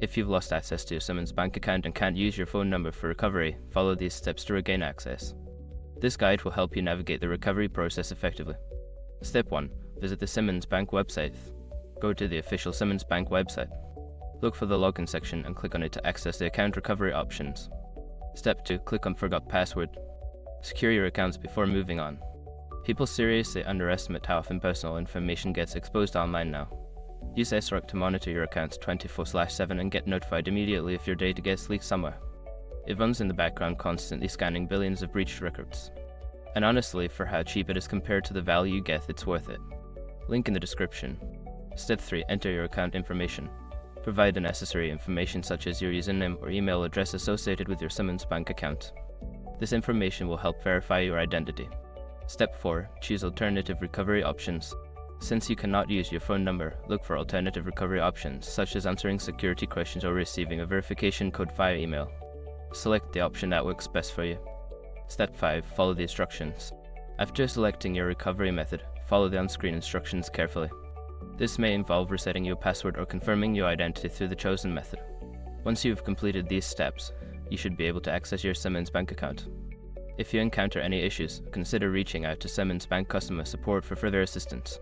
If you've lost access to your Simmons bank account and can't use your phone number for recovery, follow these steps to regain access. This guide will help you navigate the recovery process effectively. Step 1. Visit the Simmons Bank website. Go to the official Simmons Bank website. Look for the login section and click on it to access the account recovery options. Step 2. Click on Forgot Password. Secure your accounts before moving on. People seriously underestimate how often personal information gets exposed online now. Use SROC to monitor your accounts 24/7 and get notified immediately if your data gets leaked somewhere. It runs in the background, constantly scanning billions of breached records. And honestly, for how cheap it is compared to the value you get, it's worth it. Link in the description. Step 3. Enter your account information. Provide the necessary information such as your username or email address associated with your Simmons bank account. This information will help verify your identity. Step 4. Choose alternative recovery options. Since you cannot use your phone number, look for alternative recovery options, such as answering security questions or receiving a verification code via email. Select the option that works best for you. Step 5. Follow the instructions. After selecting your recovery method, follow the on-screen instructions carefully. This may involve resetting your password or confirming your identity through the chosen method. Once you've completed these steps, you should be able to access your Simmons bank account. If you encounter any issues, consider reaching out to Simmons Bank customer support for further assistance.